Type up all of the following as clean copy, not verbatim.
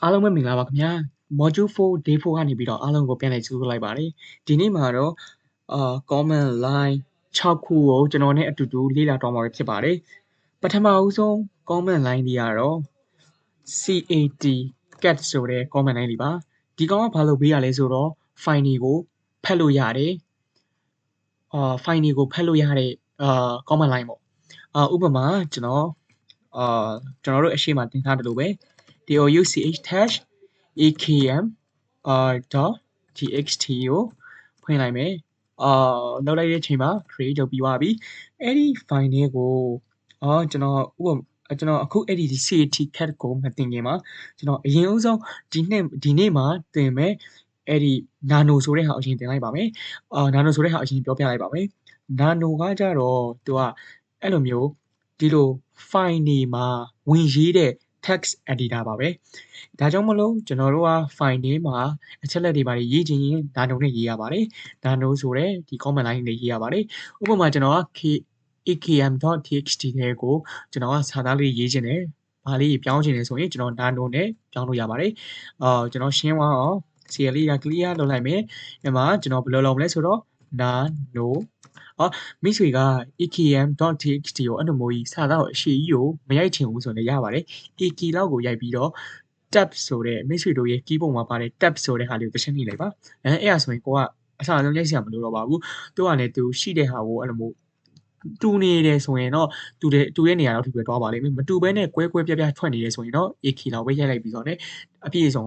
အားလုံးပဲမင်္ဂလာပါခင်ဗျာ module 4 day 4ကနေပြီးတော့အားလုံးကိုပြန်လည်ကြိုဆိုလိုက်ပါတယ်ဒီနေ့မှာတော့comment line 6ခုကိုကျွန်တော်နဲ့အတူတူလေ့လာတော့မှာဖြစ်ပါတယ်ပထမဦးဆုံး comment line တွေကတော့ CAT cat ဆိုတဲ့ comment line တွေပါဒီကောင်ကဘာလုပ်ပေးရလဲဆိုတော့ file တွေကိုဖတ်လို့ရတယ်file တွေကိုဖတ်လို့ရတဲ့comment line ပေါ့ဥပမာကျွန်တော်တို့အရှိမတင်ထားတယ်လို့ပဲ douch akm .txt ကိုဖွင့်လိုက်မယ်လောက်လိုက်တဲ့အချိန်မှာ create လုပ်ပြီးသွားပြီအဲ့ဒီ file တွေကိုကျွန်တော်အခုအဲ့ဒီ CAT cat ကိုမတင်ခင်မှာကျွန်တော်အရင်ဦးဆုံးဒီနေ့မှာတင်မယ်အဲ့ဒီ nano ဆိုတဲ့ဟာအရင်တင်လိုက်ပါမယ်nano ဆိုတဲ့ဟာအရင်ပြောပြလိုက်ပါမယ် nano ကကြတော့သူကအဲ့လိုမျိုးဒီလို file နေမှာဝင်ရေးတဲ့ text editor ပါပဲဒါကြောင့်မလို့ကျွန်တော်တို့က file ထဲမှာအချက်လက်တွေပါတယ်ရေးချင်ရင် nano နဲ့ရေးရပါတယ် nano ဆိုတဲ့ဒီ comment line နဲ့ရေးရပါတယ်ဥပမာကျွန်တော်က akm.txt ထဲကိုကျွန်တော်ကစာသားလေးရေးချင်တယ်ဘာလေးပြောင်းချင်တယ်ဆိုရင်ကျွန်တော် nano နဲ့ပြောင်းလို့ရပါတယ်ကျွန်တော်ရှင်းသွားအောင် CL လေးက clear လုပ်လိုက်မယ်ဒီမှာကျွန်တော်ဘယ်လိုလုပ်မလဲဆိုတော့ nanoမိတ်ဆွေက akm.txt ကိုအဲ့လိုမျိုးကြီးစာသားကိုအရှိကြီးကိုမရိုက်ချင်ဘူးဆိုရင်လည်းရပါတယ် ak လောက်ကိုရိုက်ပြီးတော့ tab ဆိုတဲ့မိတ်ဆွေတို့ရဲ့ keyboard မှာပါတဲ့ tab ဆိုတဲ့ဟာလေးကိုတစ်ချက်နှိပ်လိုက်ပါအဲ့ဒါဆိုရင်ကိုကအစားအဆုံးရိုက်စရာမလိုတော့ပါဘူးသူကလည်းသူရှိတဲ့ဟာကိုအဲ့လိုမျိုးတူနေတယ်ဆိုရင်တော့တူတဲ့နေရာတော့ဒီပဲသွားပါလိမ့်မယ်မတူဘဲနဲ့ကွဲကွဲပြားပြားထွက်နေတယ်ဆိုရင်တော့ ak လောက်ပဲရိုက်လိုက်ပြီးတော့ねအပြည့်စုံ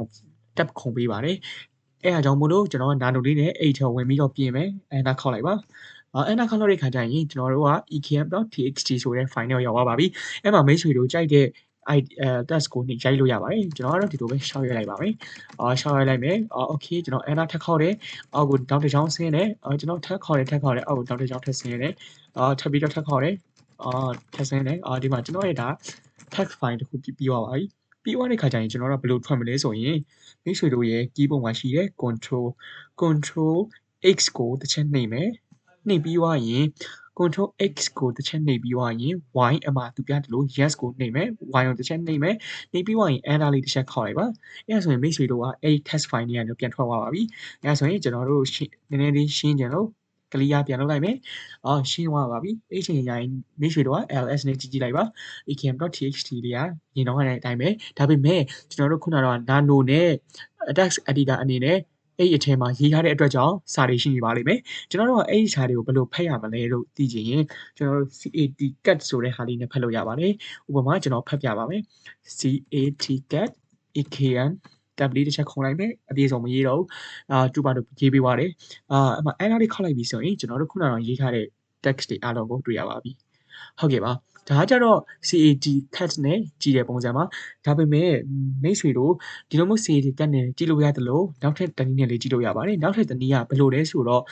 tab ခုံပေးပါတယ်အဲ့ဒါကြောင့်မို့လို့ကျွန်တော်က nano လေးနဲ့အဲ့ထဝင်ပြီးတော့ပြင်မယ်enter ခောက်လိုက်ပါenter ခောက်လိုက်တဲ့ခါကျရင်ကျွန်တော်တို့က ekm.txt ဆိုတဲ့ file နဲ့ရောက်သွားပါပြီအဲ့မှာမိတ်ဆွေတို့ကြိုက်တဲ့text ကိုနေရိုက်လို့ရပါတယ်ကျွန်တော်ကတော့ဒီလိုပဲရှောက်ရိုက်လိုက်ပါမယ်ရှောက်ရိုက်လိုက်မယ်okay ကျွန်တော် enter ထပ်ခောက်တယ်အောက်ကိုနောက်တစ်ချောင်းဆင်းတယ်ကျွန်တော်ထပ်ခောက်တယ်အောက်ကိုနောက်တစ်ချောင်းထပ်ဆင်းတယ်ထပ်ပြီးတော့ထပ်ခောက်တယ်ထပ်ဆင်းတယ်ဒီမှာကျွန်တော်ရဲ့ဒါ text file တစ်ခုပြီးသွားပါပြီပြီးသွားတဲ့ခါကျရင်ကျွန်တော်တို့ဘယ်လိုထွက်မလဲဆိုရင်မိတ်ဆွေတို့ရဲ့ keyboard မှာရှိတဲ့ control x ကိုတစ်ချက်နှိပ်မယ်နှိပ်ပြီးသွားရင် control x ကိုတစ်ချက်နှိပ်ပြီးသွားရင် y အမှာသူပြတယ်လို့ yes ကိုနှိပ်မယ် y ကိုတစ်ချက်နှိပ်မယ်နှိပ်ပြီးသွားရင် enter လေးတစ်ချက်ခေါက်လိုက်ပါအဲ့ဒါဆိုရင်မိတ်ဆွေတို့ကအဲ့ text file တွေကနေပြန်ထွက်သွားပါပြီအဲ့ဒါဆိုရင်ကျွန်တော်တို့နည်းနည်းလေးရှင်းကြလို့clear ပြန်လုပ်လိုက်မယ်ရှင်းသွားပါပြီအဲ့ချိန်ကျရင်မိတ်ဆွေတို့က ls နဲ့ကြည့်လိုက်ပါ akm.txt လေးကရင်တော့တဲ့အတိုင်းပဲဒါပေမဲ့ကျွန်တော်တို့ခုနကတော့ nano နဲ့ text editor အနေနဲ့အဲ့အထဲမှာရေးထားတဲ့အတွက်ကြောင့်စာတွေရှိနေပါလိမ့်မယ်ကျွန်တော်တို့ကအဲ့ဒီစာတွေကိုဘယ်လိုဖတ်ရမလဲလို့သိချင်ရင်ကျွန်တော်တို့ CAT cat ဆိုတဲ့ဟာလေးနဲ့ဖတ်လို့ရပါတယ်ဥပမာကျွန်တော်ဖတ်ပြပါမယ် CAT cat akm tab လေးတစ်ချက်ခုံလိုက်မယ်အပြည့်စုံမရေးတော့ဘူးတူပါတူရေးပေးပါတယ်အဲ့မှာ enter လေးခောက်လိုက်ပြီဆိုရင်ကျွန်တော်တို့ခုနကတော့ရေးထားတဲ့ text တွေအားလုံးကိုတွေ့ရပါပြီဟုတ်ကဲ့ပါဒါကကြတော့ CAT cat နဲ့ကြည့်တဲ့ပုံစံပါဒါပေမဲ့မိတ်ဆွေတို့ဒီလိုမျိုး CAT cat နဲ့ကြည့်လို့ရတယ်လို့နောက်ထပ်တနည်းနဲ့လေးကြည့်လို့ရပါတယ်နောက်ထပ်တနည်းကဘယ်လိုလဲဆိုတော့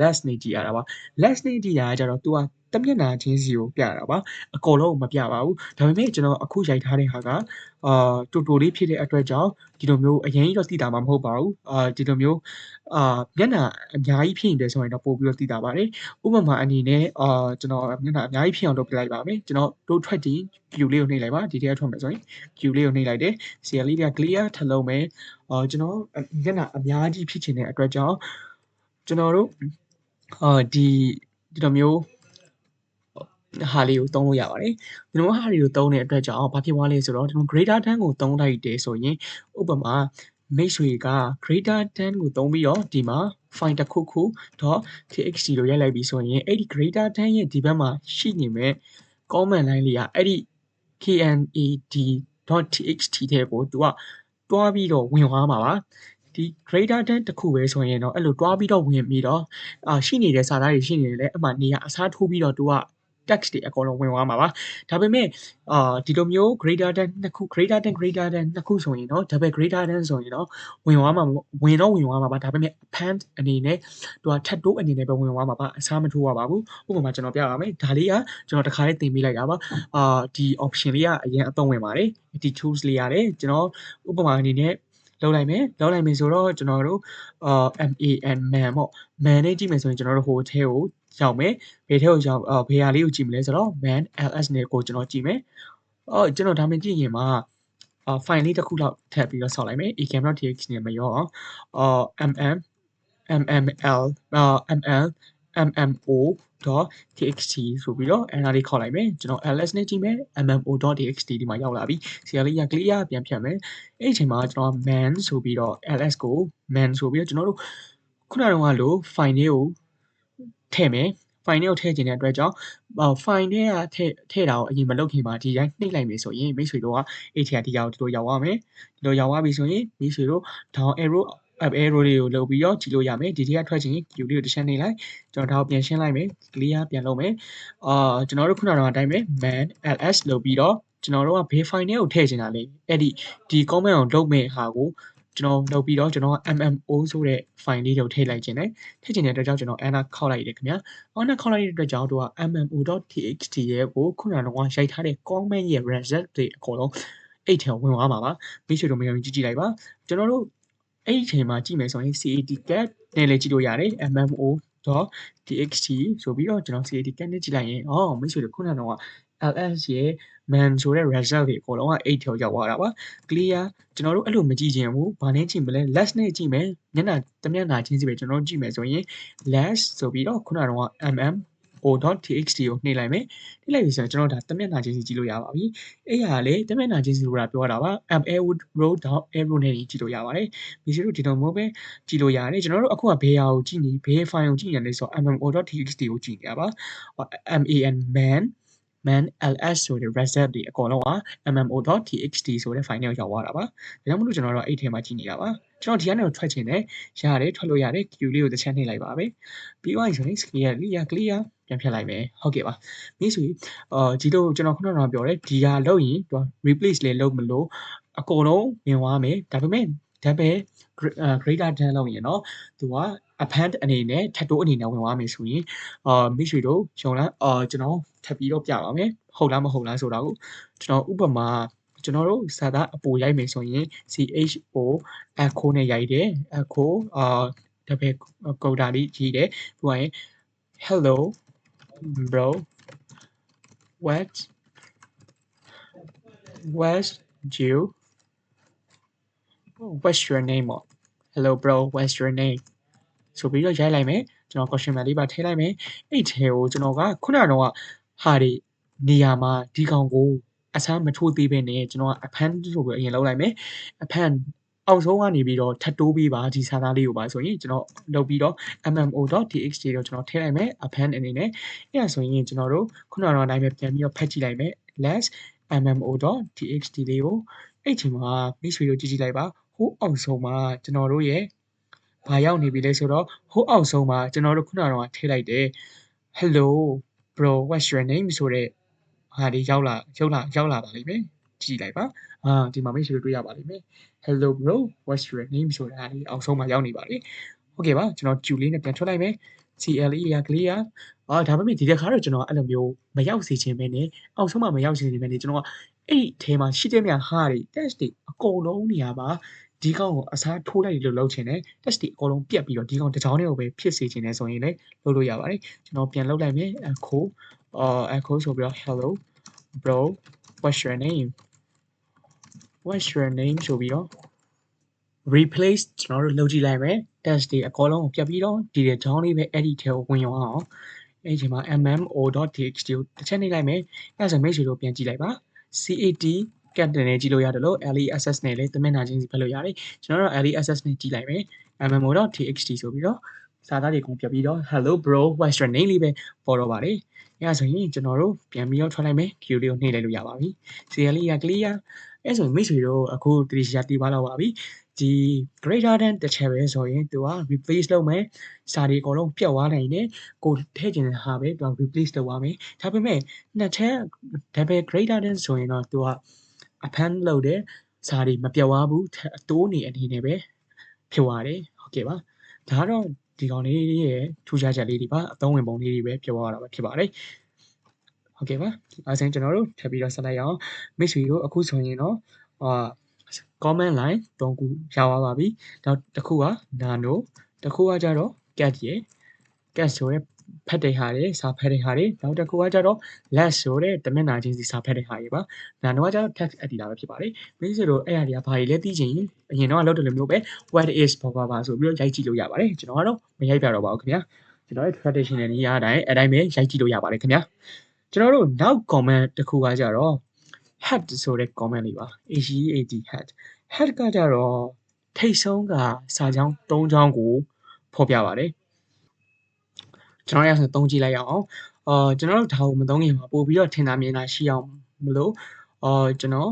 less နဲ့ကြည့်ရတာပါ less နဲ့ကြည့်တာကကြတော့ तू ကတမျက်နှာချင်းစီကိုပြတာပါအကုန်လုံးမပြပါဘူးဒါပေမဲ့ကျွန်တော်အခုရိုက်ထားတဲ့ဟာကတူတူလေးဖြစ်တဲ့အတွက်ကြောင့်ဒီလိုမျိုးအရင်ကြီးတော့သိတာမှမဟုတ်ပါဘူးဒီလိုမျိုးမျက်နှာအများကြီးဖြစ်နေတယ်ဆိုရင်တော့ပို့ပြီးတော့သိတာပါတယ်ဥပမာအနေနဲ့ကျွန်တော်မျက်နှာအများကြီးဖြစ်အောင်လုပ်ပြလိုက်ပါမယ်ကျွန်တော်တို့ထွက်တင် view လေးကိုနှိပ်လိုက်ပါဒီထဲကထွက်မယ်ဆိုရင် view လေးကိုနှိပ်လိုက်တယ် CL လေးက clear ထပ်လုံးမယ်ကျွန်တော်မျက်နှာအများကြီးဖြစ်ချင်တဲ့အတွက်ကြောင့်ကျွန်တော်တို့ဒီလိုမျိုးဟာလေးကိုသုံးလို့ရပါတယ်ဒီလိုဟာလေးကိုသုံးတဲ့အတွက်ကြောင့်ဘာဖြစ်သွားလဲဆိုတော့ကျွန်တော် greater than ကိုသုံးလိုက်တယ်ဆိုရင်ဥပမာမိတ်ဆွေက greater than ကိုသုံးပြီးတော့ဒီမှာ file တစ်ခုခု .txt လို့ရိုက်လိုက်ပြီဆိုရင်အဲ့ဒီ greater than ရဲ့ဒီဘက်မှာရှိနေမဲ့ comment line လေးကအဲ့ဒီ knad.txt ထဲကိုသူကတွားပြီးတော့ဝင်သွားမှာပါဒီ greater than တစ်ခုပဲဆိုရင်တော့အဲ့လိုတွားပြီးတော့ဝင်ပြီးတော့ရှိနေတဲ့စာသားတွေရှိနေတယ်လေအမှနေရာအစားထိုးပြီးတော့သူက text တွေအကုန်လုံးဝင်သွားမှာပါဒါပေမဲ့ဒီလိုမျိုး greater than နှစ်ခု greater than နှစ်ခုဆိုရင်တော့ double greater than ဆိုရင်တော့ဝင်သွားမှာပါဒါပေမဲ့ append အနေနဲ့သူကထပ်တိုးအနေနဲ့ပဲဝင်သွားမှာပါအစားမထိုးရပါဘူးဥပမာကျွန်တော်ပြပါမယ်ဒါလေးကကျွန်တော်တခါလေးသင်ပေးလိုက်တာပါဒီ option လေးကအရင်အသုံးဝင်ပါတယ်ဒီ tools လေးရတယ်ကျွန်တော်ဥပမာအနေနဲ့လောက်လိုက်မယ်ဆိုတော့ကျွန်တော်တို့man ပေါ့ man နဲ့ကြည့်မယ်ဆိုရင်ကျွန်တော်တို့ဟိုထဲကိုရောက်မယ်ဘယ်ထဲကိုရောက်ဘယ်ဟာလေးကိုကြည့်မလဲဆိုတော့ man ls နဲ့ကိုကျွန်တော်ကြည့်မယ်ကျွန်တော်ဒါမှကြည့်ရင်မှာ file လေးတစ်ခုလောက်ထပ်ပြီးတော့ဆောက်လိုက်မယ် ekem.txt နဲ့မရောအောင်mml mmo.txt ဆိုပြီးတော့အဲ့ဒါလေးခေါ်လိုက်မယ်ကျွန်တော် ls နဲ့ကြည့်မယ် mmo.txt ဒီမှာရောက်လာပြီ CL လေးရ clear ပြန်ဖြတ်မယ်အဲ့ဒီအချိန်မှာကျွန်တော် man ဆိုပြီးတော့ ls ကို man ဆိုပြီးတော့ကျွန်တော်တို့ခုနကတော့လို့ file လေးကိုထည့်မယ် file လေးကိုထည့်ခြင်းတဲ့အတွက်ကြောင့်file ထဲကထည့်တာကိုအရင်မလုပ်ခင်မှာဒီတိုင်းနှိပ်လိုက်မယ်ဆိုရင်မိတ်ဆွေတို့ကအဲ့ထဲကဒီရောက်ဒီလိုရောက်သွားမယ်ဒီလိုရောက်သွားပြီဆိုရင်မိတ်ဆွေတို့ down arrow up arrow လေးကိုလုပ်ပြီးတော့ကြည့်လို့ရမယ်ဒီထဲကထွက်ခြင်း Q လေးကိုတစ်ချက်နှိပ်လိုက်ကျွန်တော်ဒါကိုပြန်ရှင်းလိုက်မယ် clear ပြန်လုပ်မယ်ကျွန်တော်တို့ခုနကတော့အတိုင်းပဲ man ls လုပ်ပြီးတော့ကျွန်တော်တို့ကဘေး file ကိုထည့်ချင်တာလေအဲ့ဒီ comment ကိုလုပ်မဲ့ဟာကိုကျွန်တော်လုပ်ပြီးတော့ကျွန်တော် mmo ဆိုတဲ့ file လေးကိုထည့်လိုက်ခြင်းနဲ့ထည့်ခြင်းတဲ့အတွက်ကြောင့်ကျွန်တော် enter ခောက်လိုက်တယ်ခင်ဗျာ enter ခောက်လိုက်တဲ့အတွက်ကြောင့်တို့က mmo.txt ရဲ့ကိုခုနကတော့ရိုက်ထားတဲ့ comment ရဲ့ result တွေအကုန်လုံးအဲ့ထဲဝင်သွားမှာပါမိတ်ဆွေတို့မယုံကြည်ကြည့်လိုက်ပါကျွန်တော်တို့အဲ့ဒီအချိန်မှာကြည့်မယ်ဆိုရင် cat နဲ့လည်းကြည့်လို့ရတယ် mmo.txt ဆိုပြီးတော့ကျွန်တော် cat နဲ့ကြည့်လိုက်ရင်မိတ်ဆွေတို့ခုနကတော့ ls ရဲ့ man ဆိုတဲ့ result တွေအကုန်လုံးက8ထဲရောက်သွားတာပါ clear ကျွန်တော်တို့အဲ့လိုမကြည့်ချင်ဘူးဘာနဲ့ကြည့်မလဲ less နဲ့ကြည့်မယ်မျက်နှာတစ်မျက်နှာချင်းစီပဲကျွန်တော်တို့ကြည့်မယ်ဆိုရင် less ဆိုပြီးတော့ခုနကတော့ mmo.txt ကိုနှိပ်လိုက်မယ်နှိပ်လိုက်ပြီဆိုရင်ကျွန်တော်ဒါတစ်မျက်နှာချင်းစီကြည့်လို့ရပါပြီအဲ့ဟာလေတစ်မျက်နှာချင်းစီဆိုတာပြောတာပါ up arrow down arrow နဲ့ကြည့်လို့ရပါတယ်ဒီလိုဒီလိုမျိုးပဲကြည့်လို့ရတယ်ကျွန်တော်တို့အခုကဘယ်ဟာကိုကြည့်နေဘယ် file ကိုကြည့်နေလဲဆိုတော့ mmo.txt ကိုကြည့်နေတာပါ man ls ဆိုတဲ့ result တွေအကုန်လုံးက mmo.txt ဆိုတဲ့ file နဲ့ရောက်သွားတာပါဒါကြောင့်မလို့ကျွန်တော်တို့အဲ့ထဲမှာကြည့်နေတာပါကျွန်တော်ဒီကနေထွက်ချင်တယ်ရတယ်ထွက်လို့ရတယ် Q လေးကိုတစ်ချက်နှိပ်လိုက်ပါပဲပြီးသွားပြီဆိုရင် clear ပြန်ဖြတ်လိုက်မယ်ဟုတ်ကဲ့ပါမိတ်ဆွေဒီလိုကျွန်တော်ခုနကပြောတယ်ဒီဟာလုပ်ရင်သူ replace လေးလုပ်မလို့အကုန်လုံးမြင်သွားမယ်ဒါပေမဲ့greater than လုပ်ရင်เนาะသူက append အနေနဲ့ထပ်တိုးအနေနဲ့ဝင်သွားမယ်ဆိုရင်မိတ်ဆွေတို့ဂျုံလားကျွန်တော်ထပ်ပြီးတော့ပြပါမယ်ဟုတ်လားမဟုတ်လားဆိုတာကိုကျွန်တော်ဥပမာကျွန်တော်တို့စာသားအပူရိုက်မယ်ဆိုရင် cho echo နဲ့ရိုက်တယ် echo တပည့်ကောတာလေးကြီးတယ်ပြီးရင် hello bro what's your name hello bro what's your name ဆိုပြီးတော့ရိုက်လိုက်မယ်ကျွန်တော် question mark လေးပါထည့်လိုက်မယ်အဲ့ထဲကိုကျွန်တော်ကခုနကတော့ဟာတွေနေရာမှာဒီကောင်ကိုအဆန်းမထိုးသေးဘဲနဲ့ကျွန်တော်က append ဆိုပြီးအရင်လုပ်လိုက်မယ် append အောက်ဆုံးကနေပြီးတော့ထပ်တိုးပေးပါဒီစာသားလေးကိုပါဆိုရင်ကျွန်တော်လုပ်ပြီးတော့ mmo.txt ကိုကျွန်တော်ထည့်လိုက်မယ် append အနေနဲ့အဲ့ဒါဆိုရင်ကျွန်တော်တို့ခုနကတော့အတိုင်းပဲပြန်ပြီးတော့ဖတ်ကြည့်လိုက်မယ် less mmo.txt လေးကိုအဲ့ချိန်မှာမိတ်ဆွေတို့ကြည့်လိုက်ပါဟိုအောက်ဆုံးမှာကျွန်တော်တို့ရဲ့ဘာရောက်နေပြီလဲဆိုတော့ဟိုအောက်ဆုံးမှာကျွန်တော်တို့ခုနကတော့ထည့်လိုက်တယ် hello bro what's your name ဆိုတဲ့ဟာဒီရောက်လာပါလိမ့်မယ်ကြည့်လိုက်ပါဒီမှာမိတ်ဆွေတို့တွေ့ရပါလိမ့်မယ် hello bro what's your name ဆိုတာဒီအောက်ဆုံးမှာရောက်နေပါပြီဟုတ်ကဲ့ပါကျွန်တော် Q လေးနဲ့ပြန်ထွက်လိုက်မယ် CLE ရ clear ဒါပေမဲ့ဒီတစ်ခါတော့ကျွန်တော်အဲ့လိုမျိုးမရောက်စေချင်ပဲねအောက်ဆုံးမှာမရောက်စေချင်ပဲねကျွန်တော်ကအဲ့ထဲမှာရှိတဲ့မြဟာတွေ test တွေအကုန်လုံးနေရာမှာဒီကောင်ကိုအစားထိုးလိုက်လို့လုပ်ချင်တယ် test တွေအကုန်လုံးပြတ်ပြီးတော့ဒီကောင်တစ်ချောင်းလေးကိုပဲဖြစ်စေချင်တယ်ဆိုရင်လည်းလုပ်လို့ရပါတယ်ကျွန်တော်ပြန်လုပ်လိုက်မယ် echo ဆိုပြီးတော့ hello bro what's your name ဆိုပြီးတော့ replace ကျွန်တော်တို့လုပ်ကြည့်လိုက်မယ် test တွေအကုန်လုံးကိုပြတ်ပြီးတော့ဒီတဲ့ချောင်းလေးပဲအဲ့ဒီထဲကိုဝင်ရောအောင်အဲ့ဒီမှာ mmo.txt ကိုတစ်ချက်နှိပ်လိုက်မယ်အဲ့ဒါဆိုမိတ်ဆွေတို့ပြန်ကြည့်လိုက်ပါ cat captain နဲ့ကြည့်လို့ရတယ်လို့ LESS နဲ့လည်းတမင်နာချင်းစီဖတ်လို့ရတယ်ကျွန်တော်တို့ LESS နဲ့ကြည့်လိုက်မယ် mmo.txt ဆိုပြီးတော့စာသားတွေကုန်ပြပြီးတော့ hello bro what's your name လေးပဲပေါ်တော့ပါတယ်အဲ့ဒါဆိုရင်ကျွန်တော်တို့ပြန်ပြီးတော့ထွက်လိုက်မယ် Q လေးကိုနှိပ်လိုက်လို့ရပါပြီ CL ရ clear အဲ့ဆိုမိတ်ဆွေတို့အခုတတိယတီးပါတော့ပါပြီဒီ greater than တစ်ချက်ပဲဆိုရင်သူက replace လုပ်မယ်စာတွေအကုန်လုံးပြတ်သွားနိုင်တယ်ကိုထည့်ခြင်းဟာပဲသူက replace လုပ်ရမယ်ဒါပေမဲ့နှစ်ချက် double greater than ဆိုရင်တော့သူက append လုပ်တယ်စာတွေမပြတ်သွားဘူးအတိုးနေအနေနဲ့ပဲဖြစ်သွားတယ်ဟုတ်ကဲ့ပါဒါကတော့ဒီကောင်လေးရဲ့ထူးခြားချက်လေးတွေပါအသုံးဝင်ပုံလေးတွေပဲပြောရတာပဲဖြစ်ပါတယ်ဟုတ်ကဲ့ပါအဲဆိုရင်ကျွန်တော်တို့ထပ်ပြီးတော့ဆက်လိုက်အောင်မိတ်ဆွေတို့အခုဆိုရင်တော့comment line 3ခုရသွားပါပြီနောက်တစ်ခုက nano တစ်ခုကကြတော့ cat ရဲ့ cat ဆိုရဲ ဖတ်တဲ့ဟာတွေစာဖတ်တဲ့ဟာတွေနောက်တစ်ခုကကြတော့ less ဆိုတဲ့တမျက်နှာချင်းစီစာဖတ်တဲ့ဟာတွေပါနောက်တော့ကျတော့ text editor ပဲဖြစ်ပါတယ်မင်းဆိုတော့အဲ့အရာတွေကဘာတွေလဲသိချင်ရင်အရင်တော့လောက်တယ်လို့မျိုးပဲ what is ဘာဆိုပြီးတော့ရိုက်ကြည့်လို့ရပါတယ်ကျွန်တော်ကတော့မရိုက်ပြတော့ပါဘူးခင်ဗျာကျွန်တော်ရဲ့ traditional နည်းအားတိုင်းအတိုင်းပဲရိုက်ကြည့်လို့ရပါတယ်ခင်ဗျာကျွန်တော်တို့နောက် comment တစ်ခုကကြတော့ head ဆိုတဲ့ comment လေးပါ head head ကကြတော့ထိတ်ဆုံးကစာကြောင်း၃ကြောင်းကိုဖော်ပြပါတယ်ကျွန်တော်ရဆိုသုံးကြည့်လိုက်ရအောင်ကျွန်တော်တို့ဒါကိုမသုံးခင်မှာပို့ပြီးတော့ထင်သာမြင်သာရှိအောင်မလို့ကျွန်တော်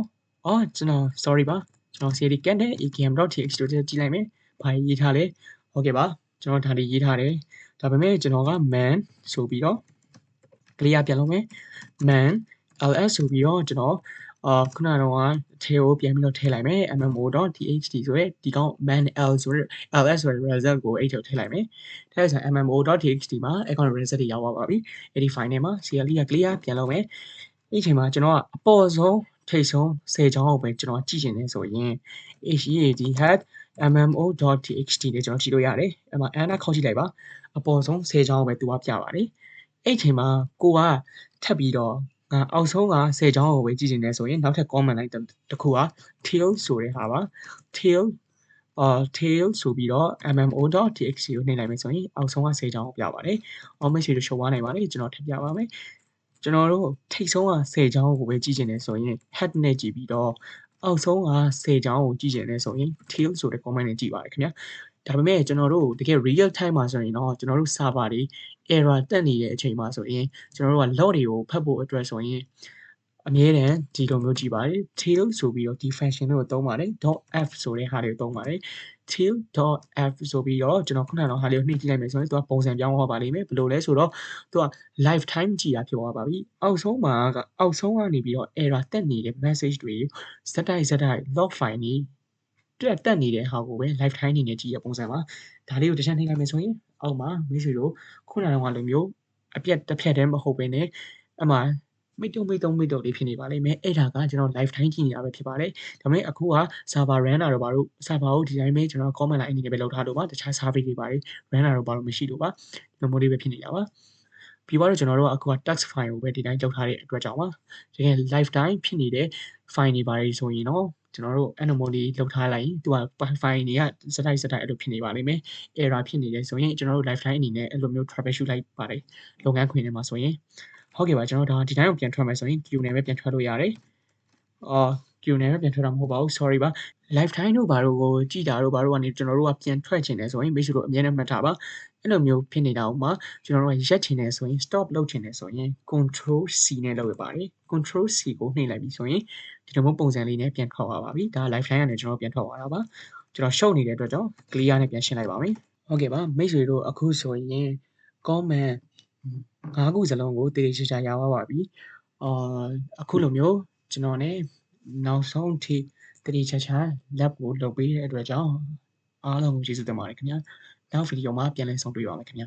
sorry ပါကျွန်တော် cd cat နဲ့ ekm.txt တို့ကြည့်လိုက်မယ်ဘာရေးထားလဲဟုတ်ကဲ့ပါကျွန်တော်ဒါလေးရေးထားတယ်ဒါပေမဲ့ကျွန်တော်က man ဆိုပြီးတော့ clear ပြန်လုပ်မယ် man ls ဆိုပြီးတော့ကျွန်တော်ခုနကတော့ထဲကိုပြန်ပြီးတော့ထည့်လိုက်မယ် mmo.txt ဆိုရဲဒီကောင် man l ဆိုရဲ ls ဆိုရဲ result ကိုအဲ့ထဲထည့်လိုက်မယ်ထည့်လိုက် mmo.txt မှာအဲ့ကောင် result တွေရောက်သွားပါပြီအဲ့ဒီ file ထဲမှာ clear ပြန်လုပ်မယ်အဲ့ချိန်မှာကျွန်တော်ကအပေါ်ဆုံးထိပ်ဆုံး10ချောင်းကိုပဲကျွန်တော်ကြည့်ချင်တယ်ဆိုရင် head mmo.txt နဲ့ကျွန်တော်ကြည့်လို့ရတယ်အဲ့မှာ anna ခေါက်ကြည့်လိုက်ပါအပေါ်ဆုံး10ချောင်းကိုပဲသူကပြပါတယ်အဲ့ချိန်မှာကိုကထပ်ပြီးတော့အောက်ဆုံးက10ချောင်းကိုပဲကြည့်နေတယ်ဆိုရင်နောက်ထပ် comment line တစ်ခုက tail ဆိုတဲ့ဟာပါ tail ဆိုပြီးတော့ mmo.txt ကိုနှိပ်လိုက်မယ်ဆိုရင်အောက်ဆုံးက10ချောင်းကိုပြပါတယ်။ message ကိုရှုပ်သွားနိုင်ပါတယ်ကျွန်တော်ထပ်ပြပါမယ်။ကျွန်တော်တို့ထိပ်ဆုံးက10ချောင်းကိုပဲကြည့်နေတယ်ဆိုရင် head နဲ့ကြည့်ပြီးတော့အောက်ဆုံးက10ချောင်းကိုကြည့်နေတယ်ဆိုရင် tail ဆိုတဲ့ comment နဲ့ကြည့်ပါတယ်ခင်ဗျာ။ဒါပေမဲ့ကျွန်တော်တို့တကယ် real time မှာဆိုရင်တော့ကျွန်တော်တို့ server တွေ error တက်နေတဲ့အချိန်မှာဆိုရင်ကျွန်တော်တို့က log တွေကိုဖတ်ဖို့အတွက်ဆိုရင်အမြဲတမ်းဒီလိုမျိုးကြည့်ပါတယ် tail ဆိုပြီးတော့ဒီ function ကိုသုံးပါတယ် .f ဆိုတဲ့ဟာတွေကိုသုံးပါတယ် tail.f ဆိုပြီးတော့ကျွန်တော်ခုနကဟာလေးကိုနှိပ်ကြည့်လိုက်မယ်ဆိုရင်သူကပုံစံပြောင်းသွားပါလိမ့်မယ်ဘယ်လိုလဲဆိုတော့သူက lifetime ကြည့်တာဖြစ်သွားပါပြီအောက်ဆုံးကနေပြီးတော့ error တက်နေတဲ့ message တွေဇက်တိုက် log file တွေတက်နေတဲ့ဟာကိုပဲ lifetime အနေနဲ့ကြည့်ရပုံစံပါဒါလေးကိုတစ်ချက်နှိပ်လိုက်မယ်ဆိုရင်အောက်မှာမိတ်ဆွေတို့ခုနကလိုမျိုးအပြတ်တစ်ဖြတ်တည်းမဟုတ်ဘဲနဲ့အမှမိတ်တုံလေးဖြစ်နေပါလိမ့်မယ်အဲ့ဒါကကျွန်တော် lifetime ကြည့်နေတာပဲဖြစ်ပါတယ်ဒါပေမဲ့အခုက server run တာတော့ဘာလို့ server ကိုဒီတိုင်းပဲကျွန်တော် comment line အနေနဲ့ပဲလောက်ထားလို့ပါတခြား service တွေပါတယ် run တာတော့ဘာလို့မရှိလို့ပါဒီလိုမျိုးလေးပဲဖြစ်နေတာပါပြီးတော့ကျွန်တော်တို့ကအခုက text file ကိုပဲဒီတိုင်းကြောက်ထားတဲ့အတွက်ကြောင့်ပါတကယ် lifetime ဖြစ်နေတဲ့ file တွေပါတယ်ဆိုရင်တော့ကျွန်တော်တို့ anomaly လောက်ထားလိုက်ရင်သူက file တွေကစတိုက်အဲ့လိုဖြစ်နေပါလိမ့်မယ် error ဖြစ်နေတယ်ဆိုရင်ကျွန်တော်တို့ lifetime အနေနဲ့အဲ့လိုမျိုး troubleshoot လိုက်ပါတယ်လုပ်ငန်းခွင်ထဲမှာဆိုရင်ဟုတ်ကဲ့ပါကျွန်တော်ဒါဒီတိုင်းကိုပြန်ထွက်မယ်ဆိုရင် queue နဲ့ပဲပြန်ထွက်လို့ရတယ်queue နဲ့ပဲပြန်ထွက်တာမဟုတ်ပါဘူး sorry ပါ lifetime တို့ဘာလို့ကိုကြည်တာတို့ဘာလို့ကနေကျွန်တော်တို့ကပြန်ထွက်ချင်တယ်ဆိုရင်မိတ်ဆွေတို့အမြဲတမ်းမှတ်ထားပါအဲ့လိုမျိုးဖြစ်နေတာမှာကျွန်တော်တို့ကရက်ချင်တယ်ဆိုရင် stop လုပ်ချင်တယ်ဆိုရင် control C နဲ့လုပ်ရပါတယ် control C ကိုနှိပ်လိုက်ပြီဆိုရင်ဒီလိုမျိုးပုံစံလေးနဲ့ပြန်ထွက်သွားပါပြီဒါ lifetime ကနေကျွန်တော်ပြန်ထွက်သွားတာပါကျွန်တော်ရှုပ်နေတဲ့အတွက်ကြောင့် clear နဲ့ပြန်ရှင်းလိုက်ပါမယ်ဟုတ်ကဲ့ပါမိတ်ဆွေတို့အခုဆိုရင် comment 5ခုစလုံးကိုတည်တည်ချာချာရပါပြီအခုလိုမျိုးကျွန်တော် ਨੇ နောက်ဆုံးထိတည်တည်ချာချာ lab ကိုလုပ်ပေးတဲ့အတွက်ကြောင့်အားလုံးကိုကျေးဇူးတင်ပါတယ်ခင်ဗျာနောက်ဗီဒီယိုမှာပြန်လည်ဆုံတွေ့ပါမယ်ခင်ဗျာ